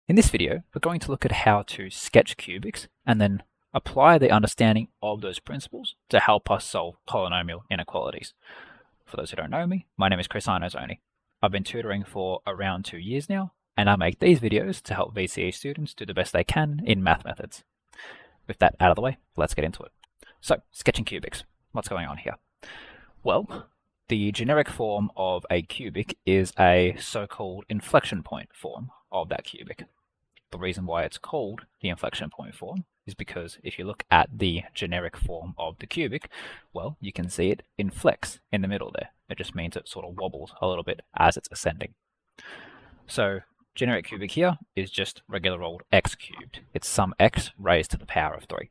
In this video, we're going to look at how to sketch cubics and then apply the understanding of those principles to help us solve polynomial inequalities. For those who don't know me, my name is Chris Inozoni. I've been tutoring for around 2 years now, and I make these videos to help VCE students do the best they can in math methods. With that out of the way, let's get into it. So, sketching cubics. What's going on here? Well, the generic form of a cubic is a so-called inflection point form of that cubic. The reason why it's called the inflection point form is because if you look at the generic form of the cubic, well, you can see it inflects in the middle there. It just means it sort of wobbles a little bit as it's ascending. So generic cubic here is just regular old x cubed. It's some x raised to the power of 3.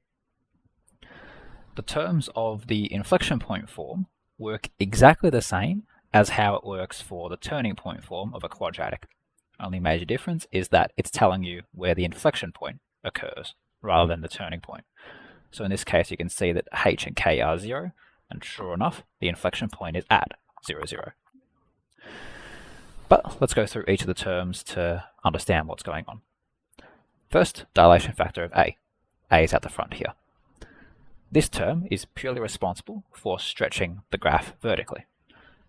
The terms of the inflection point form work exactly the same as how it works for the turning point form of a quadratic. Only major difference is that it's telling you where the inflection point occurs rather than the turning point. So in this case, you can see that h and k are 0, and sure enough, the inflection point is at 0, 0. But let's go through each of the terms to understand what's going on. First, dilation factor of a. A is at the front here. This term is purely responsible for stretching the graph vertically.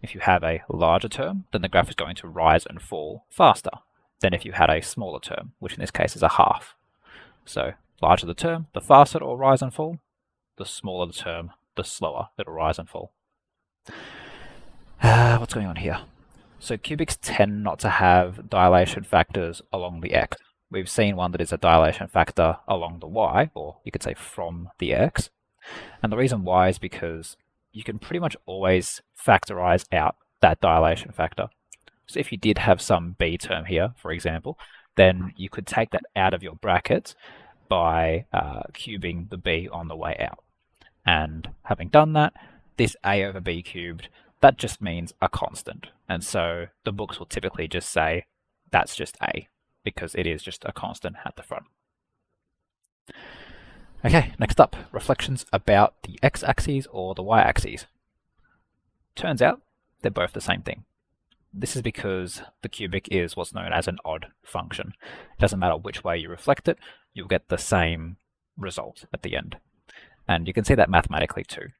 If you have a larger term, then the graph is going to rise and fall faster than if you had a smaller term, which in this case is a half. So, larger the term, the faster it will rise and fall. The smaller the term, the slower it will rise and fall. What's going on here? So cubics tend not to have dilation factors along the x. We've seen one that is a dilation factor along the y, or you could say from the x. And the reason why is because you can pretty much always factorize out that dilation factor. So if you did have some b term here, for example, then you could take that out of your brackets by cubing the b on the way out. And having done that, this a over b cubed, that just means a constant. And so the books will typically just say that's just a, because it is just a constant at the front. Okay, next up, reflections about the x-axis or the y-axis. Turns out they're both the same thing. This is because the cubic is what's known as an odd function. It doesn't matter which way you reflect it, you'll get the same result at the end. And you can see that mathematically too,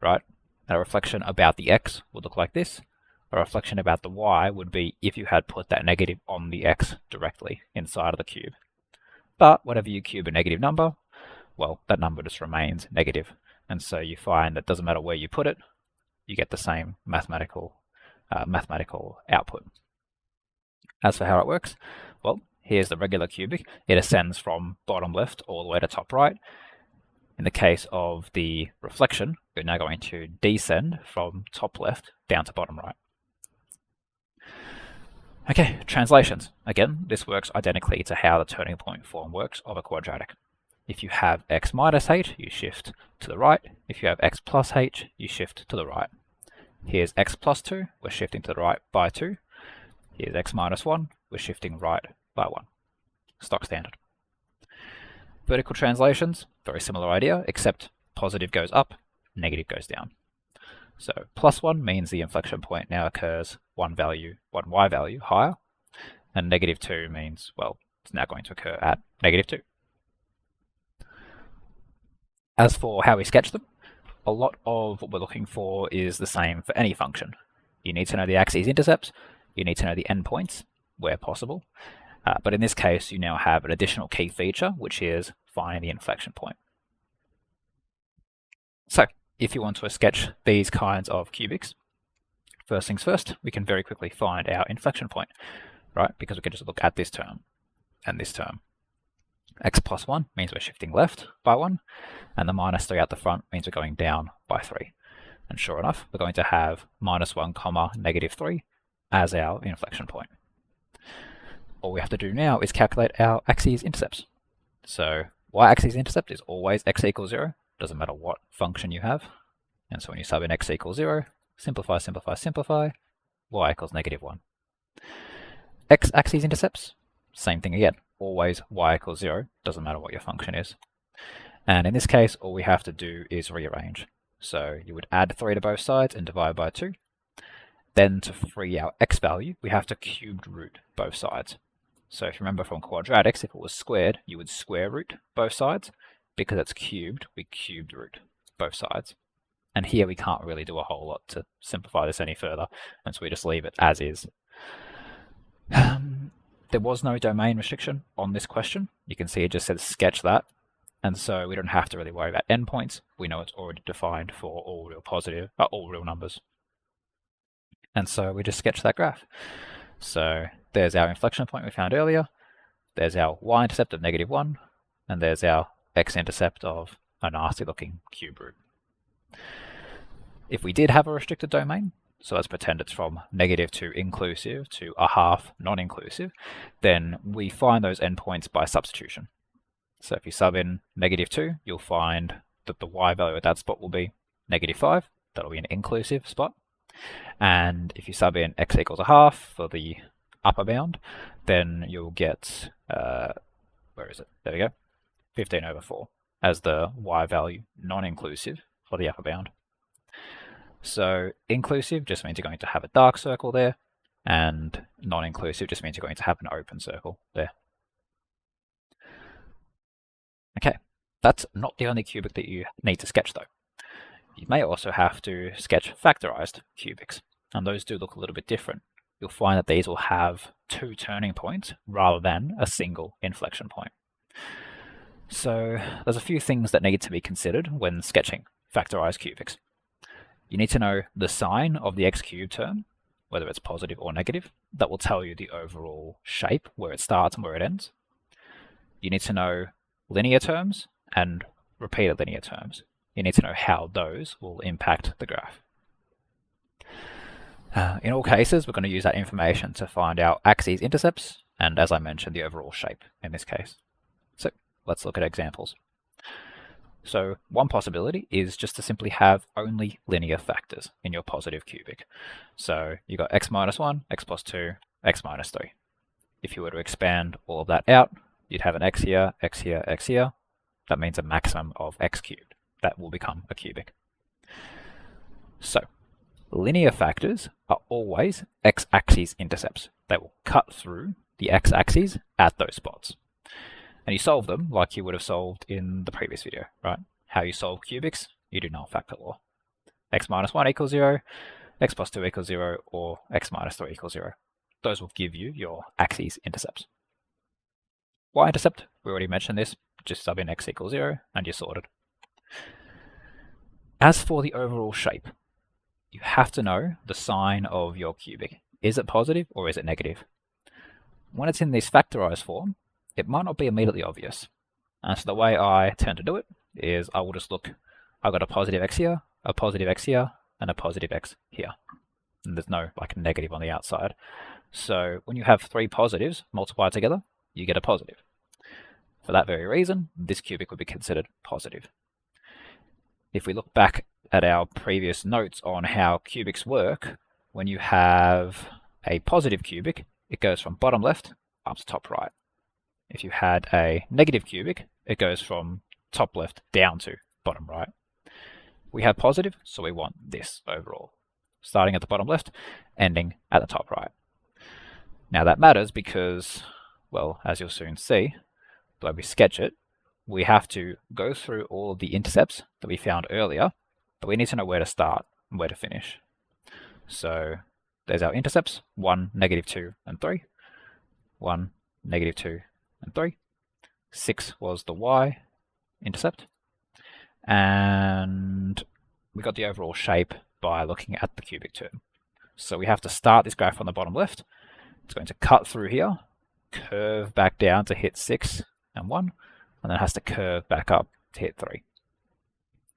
right? A reflection about the x would look like this. A reflection about the y would be if you had put that negative on the x directly inside of the cube. But whenever you cube a negative number, well, that number just remains negative. And so you find that it doesn't matter where you put it, you get the same mathematical output. As for how it works, well, here's the regular cubic. It ascends from bottom left all the way to top right. In the case of the reflection, we're now going to descend from top left down to bottom right. Okay, translations. Again, this works identically to how the turning point form works of a quadratic. If you have x minus h, you shift to the right. If you have x plus h, you shift to the right. Here's x plus 2, we're shifting to the right by 2. Here's x minus 1, we're shifting right by 1. Stock standard. Vertical translations, very similar idea, except positive goes up, negative goes down. So plus 1 means the inflection point now occurs one y value higher, and negative 2 means, well, it's now going to occur at negative 2. As for how we sketch them, a lot of what we're looking for is the same for any function. You need to know the axes intercepts, you need to know the endpoints, where possible, but in this case you now have an additional key feature, which is finding the inflection point. So, if you want to sketch these kinds of cubics, first things first, we can very quickly find our inflection point, right? Because we can just look at this term and this term. X plus 1 means we're shifting left by 1, and the minus 3 at the front means we're going down by 3. And sure enough, we're going to have minus 1 comma negative 3 as our inflection point. All we have to do now is calculate our axes intercepts. So y-axis intercept is always x equals 0, doesn't matter what function you have. And so when you sub in x equals 0, simplify, simplify, simplify, y equals negative 1. X-axis intercepts, same thing again. Always y equals 0, doesn't matter what your function is. And in this case, all we have to do is rearrange. So you would add 3 to both sides and divide by 2. Then to free our x value, we have to cubed root both sides. So if you remember from quadratics, if it was squared, you would square root both sides. Because it's cubed, we cubed root both sides. And here we can't really do a whole lot to simplify this any further, and so we just leave it as is. There was no domain restriction on this question. You can see it just says sketch that, and so we don't have to really worry about endpoints. We know it's already defined for all real numbers. And so we just sketch that graph. So there's our inflection point we found earlier, there's our y-intercept of -1, and there's our x-intercept of a nasty looking cube root. If we did have a restricted domain, so let's pretend it's from -2 inclusive to a half non-inclusive, then we find those endpoints by substitution. So if you sub in -2, you'll find that the y value at that spot will be -5. That'll be an inclusive spot. And if you sub in x equals a half for the upper bound, then you'll get, where is it? There we go, 15/4 as the y value non-inclusive for the upper bound. So inclusive just means you're going to have a dark circle there, and non-inclusive just means you're going to have an open circle there. Okay, that's not the only cubic that you need to sketch though. You may also have to sketch factorized cubics, and those do look a little bit different. You'll find that these will have 2 turning points rather than a single inflection point. So there's a few things that need to be considered when sketching factorized cubics. You need to know the sign of the x cubed term, whether it's positive or negative. That will tell you the overall shape, where it starts and where it ends. You need to know linear terms and repeated linear terms. You need to know how those will impact the graph. In all cases, we're going to use that information to find our axes intercepts, and as I mentioned, the overall shape in this case. So let's look at examples. So one possibility is just to simply have only linear factors in your positive cubic. So you got x minus 1, x plus 2, x minus 3. If you were to expand all of that out, you'd have an x here, x here, x here. That means a maximum of x cubed. That will become a cubic. So linear factors are always x-axis intercepts. They will cut through the x-axis at those spots. And you solve them like you would have solved in the previous video, right? How you solve cubics, you do null factor law. X minus 1 equals 0, x plus 2 equals 0, or x minus 3 equals 0. Those will give you your axes intercepts. Y-intercept, we already mentioned this, just sub in x equals 0, and you're sorted. As for the overall shape, you have to know the sign of your cubic. Is it positive or is it negative? When it's in this factorized form, it might not be immediately obvious. And so the way I tend to do it is I will just look, I've got a positive x here, a positive x here, and a positive x here. And there's no like negative on the outside. So when you have 3 positives multiplied together, you get a positive. For that very reason, this cubic would be considered positive. If we look back at our previous notes on how cubics work, when you have a positive cubic, it goes from bottom left up to top right. If you had a negative cubic, it goes from top left down to bottom right. We have positive, so we want this overall, starting at the bottom left, ending at the top right. Now that matters because, well, as you'll soon see, the way we sketch it, we have to go through all of the intercepts that we found earlier, but we need to know where to start and where to finish. So there's our intercepts, 1, -2, and 3. 1, -2, and 3. 6 was the y-intercept. And we got the overall shape by looking at the cubic term. So we have to start this graph on the bottom left. It's going to cut through here, curve back down to hit 6 and 1, and then it has to curve back up to hit 3.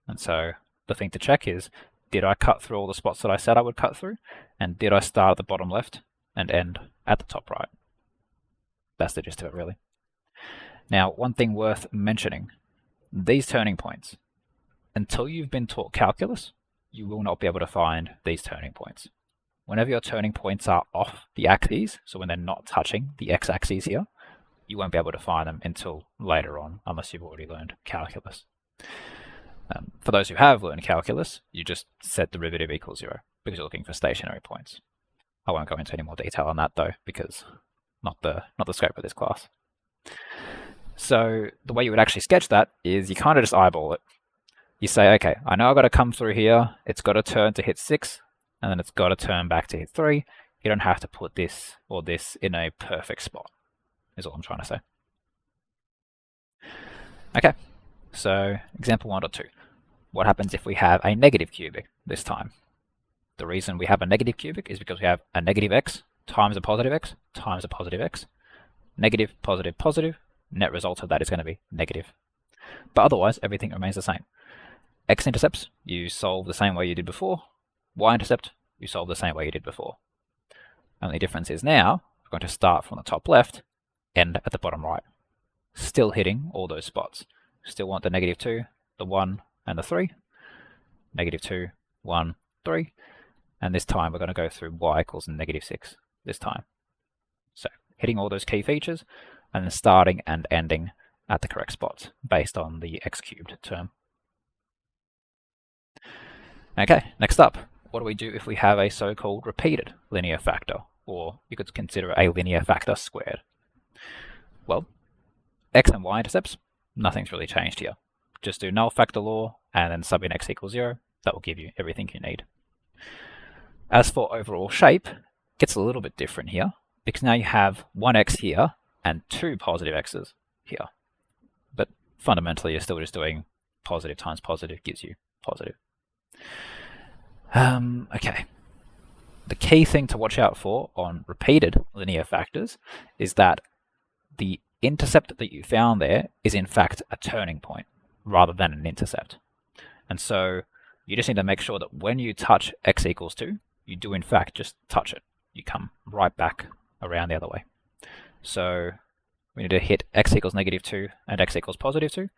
And so the thing to check is, did I cut through all the spots that I said I would cut through? And did I start at the bottom left and end at the top right? That's the gist of it, really. Now, one thing worth mentioning, these turning points, until you've been taught calculus, you will not be able to find these turning points. Whenever your turning points are off the axes, so when they're not touching the x-axis here, you won't be able to find them until later on, unless you've already learned calculus. For those who have learned calculus, you just set derivative equals 0, because you're looking for stationary points. I won't go into any more detail on that though, because not the scope of this class. So the way you would actually sketch that is you kind of just eyeball it. You say, okay, I know I've got to come through here. It's got to turn to hit 6, and then it's got to turn back to hit 3. You don't have to put this or this in a perfect spot, is all I'm trying to say. Okay, so example 1.2. What happens if we have a negative cubic this time? The reason we have a negative cubic is because we have a negative x times a positive x times a positive x. Negative, positive, positive. Net result of that is going to be negative. But otherwise, everything remains the same. X-intercepts, you solve the same way you did before. Y-intercept, you solve the same way you did before. Only difference is now, we're going to start from the top left, end at the bottom right. Still hitting all those spots. Still want the negative 2, the 1, and the 3. Negative 2, 1, 3. And this time we're going to go through y equals negative 6 this time. So hitting all those key features, and then starting and ending at the correct spots based on the x cubed term. Okay, next up, what do we do if we have a so-called repeated linear factor, or you could consider a linear factor squared? Well, x and y intercepts, nothing's really changed here. Just do null factor law and then sub in x equals 0. That will give you everything you need. As for overall shape, it gets a little bit different here, because now you have one x here and two positive x's here. But fundamentally, you're still just doing positive times positive gives you positive. Okay. The key thing to watch out for on repeated linear factors is that the intercept that you found there is in fact a turning point rather than an intercept. And so you just need to make sure that when you touch x equals 2, you do in fact just touch it. You come right back around the other way. So we need to hit x equals negative 2 and x equals positive 2.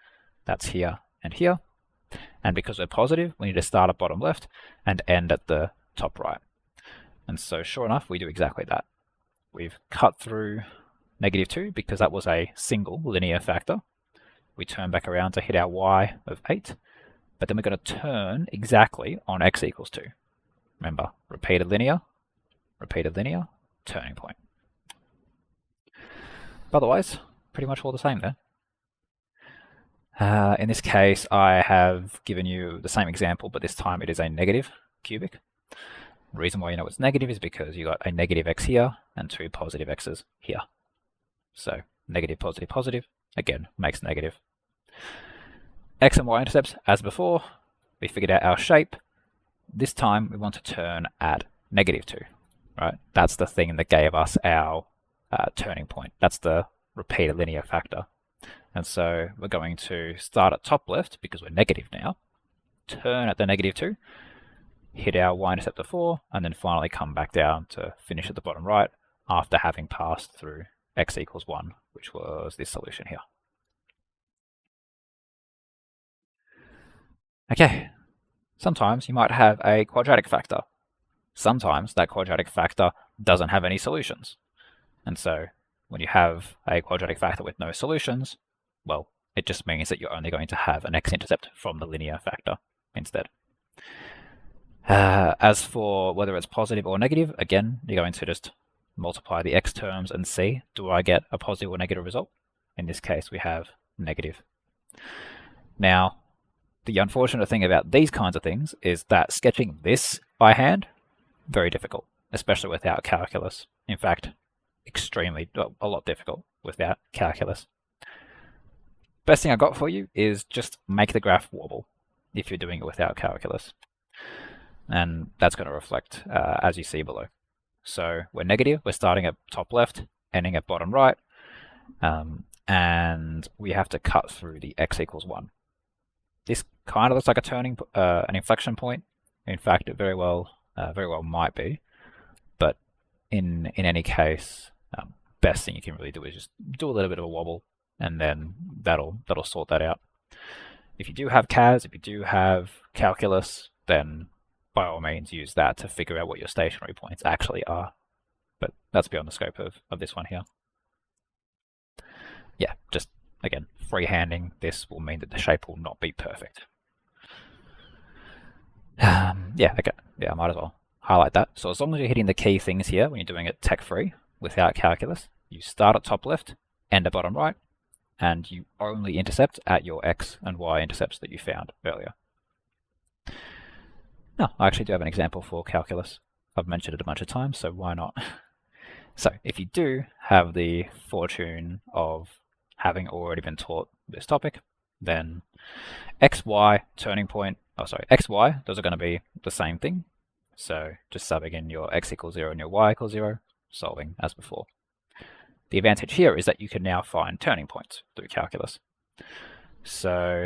That's here and here. And because we're positive, we need to start at bottom left and end at the top right. And so sure enough, we do exactly that. We've cut through negative 2 because that was a single linear factor. We turn back around to hit our y of 8, but then we're going to turn exactly on x equals 2. Remember, repeated linear, turning point. But otherwise, pretty much all the same there. In this case, I have given you the same example, but this time it is a negative cubic. The reason why you know it's negative is because you got a negative x here and two positive x's here. So negative, positive, positive, again, makes negative. X and y intercepts, as before, we figured out our shape. This time we want to turn at negative 2, right? That's the thing that gave us our turning point. That's the repeated linear factor. And so we're going to start at top left because we're negative now, turn at the negative 2, hit our y-intercept of 4, and then finally come back down to finish at the bottom right after having passed through x equals 1, which was this solution here. Okay, sometimes you might have a quadratic factor. Sometimes that quadratic factor doesn't have any solutions. And so when you have a quadratic factor with no solutions, well, it just means that you're only going to have an x-intercept from the linear factor instead. As for whether it's positive or negative, again, you're going to just multiply the x terms and see, do I get a positive or negative result? In this case, we have negative. Now, the unfortunate thing about these kinds of things is that sketching this by hand, very difficult, especially without calculus. In fact, extremely, a lot difficult without calculus. Best thing I got for you is just make the graph wobble if you're doing it without calculus. And that's going to reflect as you see below. So we're negative, we're starting at top left, ending at bottom right, and we have to cut through the x equals 1. This kind of looks like an inflection point. In fact, it very well might be, but in any case, best thing you can really do is just do a little bit of a wobble, and then that'll sort that out. If you do have CAS, if you do have calculus, then by all means use that to figure out what your stationary points actually are. But that's beyond the scope of this one here. Yeah, just again, freehanding this will mean that the shape will not be perfect. Yeah, okay. Yeah, I might as well highlight that. So as long as you're hitting the key things here when you're doing it tech-free without calculus, You start at top left, end at bottom right, and you only intercept at your x and y intercepts that you found earlier. Now, I actually do have an example for calculus. I've mentioned it a bunch of times, so why not? So if you do have the fortune of having already been taught this topic, then x, y, turning point, x, y, those are going to be the same thing. So just subbing in your x equals 0 and your y equals 0, solving as before. The advantage here is that you can now find turning points through calculus. So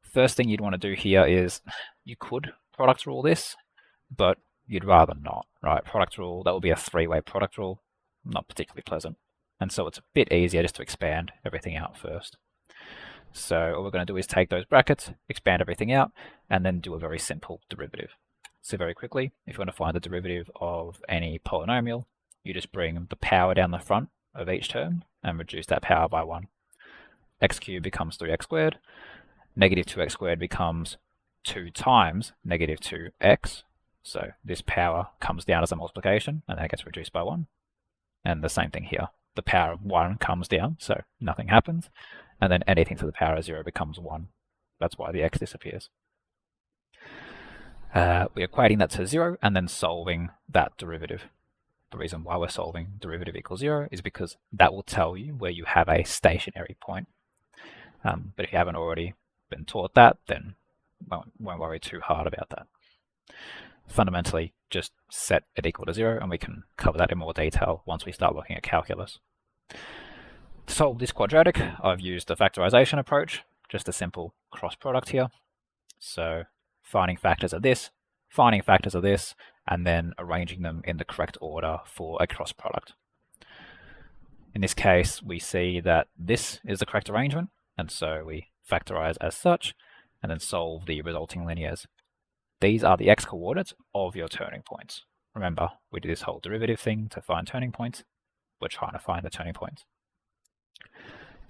first thing you'd want to do here is you could product rule this, but you'd rather not, right? Product rule, that will be a three-way product rule, not particularly pleasant. And so it's a bit easier just to expand everything out first. So all we're going to do is take those brackets, expand everything out, and then do a very simple derivative. So very quickly, if you want to find the derivative of any polynomial, you just bring the power down the front of each term and reduce that power by 1. X cubed becomes 3x squared. Negative 2x squared becomes 2 times negative 2x. So this power comes down as a multiplication and then it gets reduced by 1. And the same thing here. The power of 1 comes down, so nothing happens. And then anything to the power of 0 becomes 1. That's why the x disappears. We're equating that to 0 and then solving that derivative. The reason why we're solving derivative equals 0 is because that will tell you where you have a stationary point. But if you haven't already been taught that, then won't worry too hard about that. Fundamentally, just set it equal to 0, and we can cover that in more detail once we start looking at calculus. To solve this quadratic, I've used the factorization approach, just a simple cross product here. So finding factors of this, finding factors of this, and then arranging them in the correct order for a cross product. In this case, we see that this is the correct arrangement, and so we factorize as such, and then solve the resulting linears. These are the x coordinates of your turning points. Remember, we did this whole derivative thing to find turning points. We're trying to find the turning points.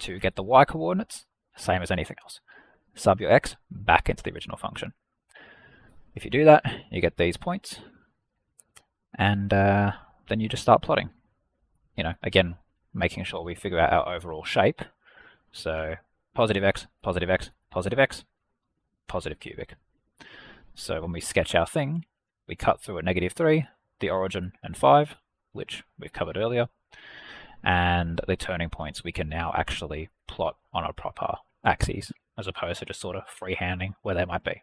To get the y coordinates, same as anything else. Sub your x back into the original function. If you do that, you get these points, and then you just start plotting. Again, making sure we figure out our overall shape. So positive x, positive x, positive x, positive cubic. So when we sketch our thing, we cut through at -3, the origin, and 5, which we've covered earlier. And the turning points we can now actually plot on a proper axis, as opposed to just sort of freehanding where they might be.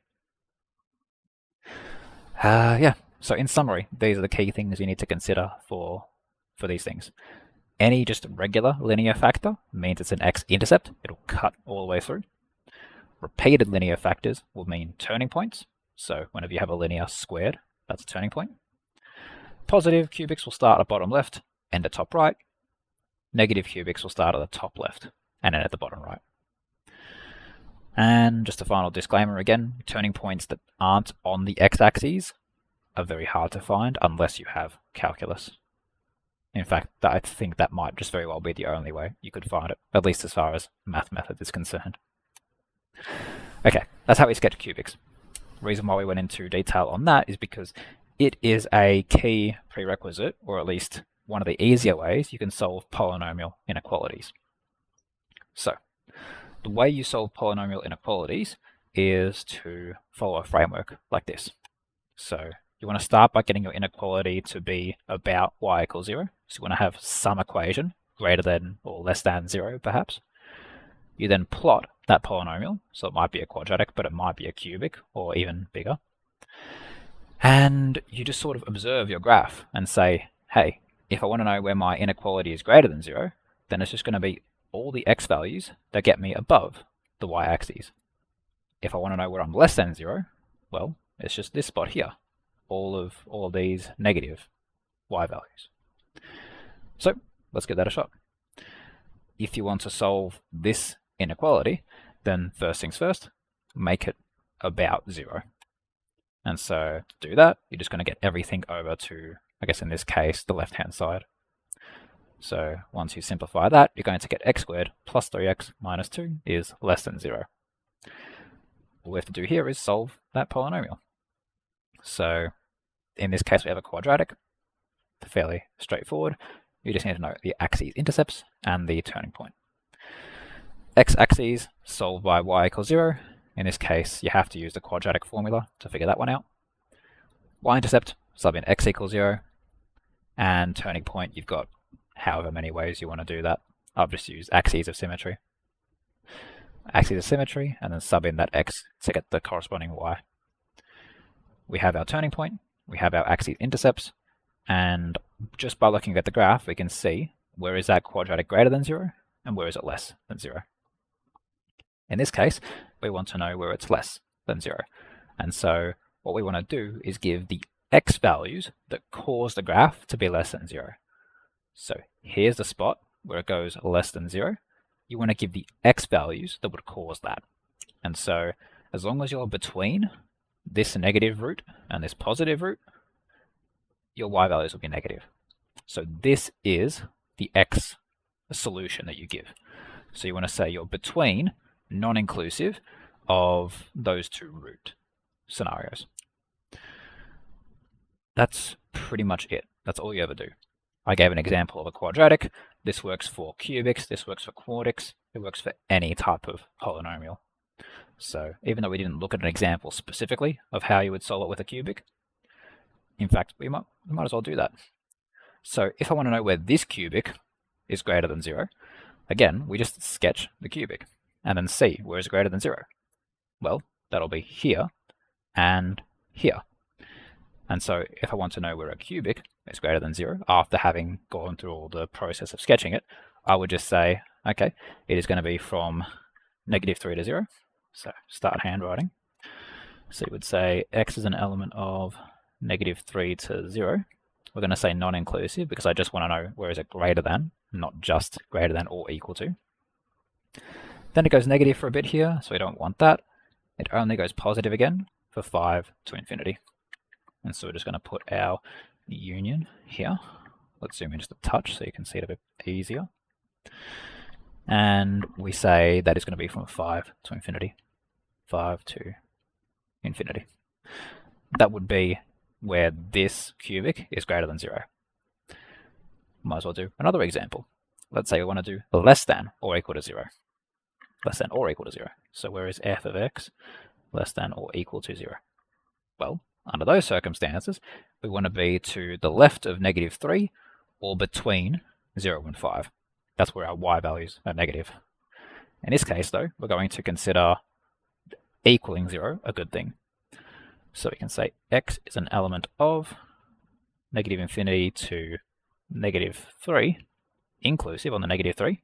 So in summary, these are the key things you need to consider for these things. Any just regular linear factor means it's an x-intercept. It'll cut all the way through. Repeated linear factors will mean turning points. So whenever you have a linear squared, that's a turning point. Positive cubics will start at bottom left, end at top right. Negative cubics will start at the top left and end at the bottom right. And just a final disclaimer again, turning points that aren't on the x-axis are very hard to find unless you have calculus. In fact, I think that might just very well be the only way you could find it, at least as far as math method is concerned. Okay, that's how we sketch cubics. The reason why we went into detail on that is because it is a key prerequisite, or at least one of the easier ways you can solve polynomial inequalities. So, the way you solve polynomial inequalities is to follow a framework like this. So, you want to start by getting your inequality to be about y equals 0. So you want to have some equation greater than or less than 0, perhaps. You then plot that polynomial. So it might be a quadratic, but it might be a cubic or even bigger. And you just sort of observe your graph and say, hey, if I want to know where my inequality is greater than 0, then it's just going to be all the x values that get me above the y-axis. If I want to know where I'm less than 0, well, it's just this spot here. All of these negative y values. So let's give that a shot. If you want to solve this inequality, then first things first, make it about 0. And so to do that, you're just going to get everything over to, I guess in this case, the left-hand side. So once you simplify that, you're going to get x squared plus 3x minus 2 is less than 0. All we have to do here is solve that polynomial. So in this case, we have a quadratic, fairly straightforward. You just need to know the axes intercepts and the turning point. X-axis solved by y equals 0. In this case, you have to use the quadratic formula to figure that one out. Y-intercept, sub in x equals 0. And turning point, you've got however many ways you want to do that. I've just used axes of symmetry. Axes of symmetry, and then sub in that x to get the corresponding y. We have our turning point, we have our axes intercepts, and just by looking at the graph, we can see where is that quadratic greater than 0 and where is it less than 0. In this case, we want to know where it's less than 0. And so what we want to do is give the x values that cause the graph to be less than 0. So here's the spot where it goes less than 0. You want to give the x values that would cause that. And so as long as you're between this negative root and this positive root, your y values will be negative. So this is the x solution that you give. So you want to say you're between non-inclusive of those two root scenarios. That's pretty much it. That's all you ever do. I gave an example of a quadratic. This works for cubics, this works for quartics, it works for any type of polynomial. So even though we didn't look at an example specifically of how you would solve it with a cubic, in fact, we might as well do that. So if I want to know where this cubic is greater than 0, again, we just sketch the cubic and then see where is greater than 0. Well, that'll be here and here. And so if I want to know where a cubic is greater than 0, after having gone through all the process of sketching it, I would just say, okay, it is going to be from -3 to 0. So start handwriting. So you would say x is an element of -3 to 0. We're going to say non-inclusive because I just want to know where is it greater than, not just greater than or equal to. Then it goes negative for a bit here, so we don't want that. It only goes positive again for 5 to infinity. And so we're just going to put our union here. Let's zoom in just a touch so you can see it a bit easier. And we say that is going to be from 5 to infinity. 5 to infinity. That would be where this cubic is greater than 0. Might as well do another example. Let's say we want to do less than or equal to 0. Less than or equal to 0. So where is f of x less than or equal to 0? Well, under those circumstances, we want to be to the left of -3 or between 0 and 5. That's where our y values are negative. In this case, though, we're going to consider equaling 0 a good thing. So we can say x is an element of -infinity to -3, inclusive on the -3,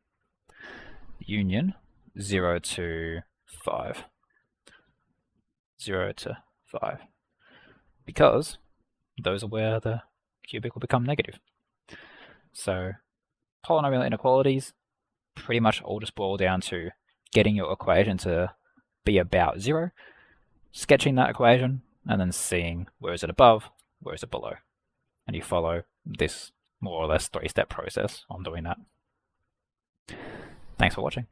union 0 to 5. 0 to 5. Because those are where the cubic will become negative. So polynomial inequalities pretty much all just boil down to getting your equation to be about 0, sketching that equation, and then seeing where is it above, where is it below. And you follow this more or less 3-step process on doing that. Thanks for watching.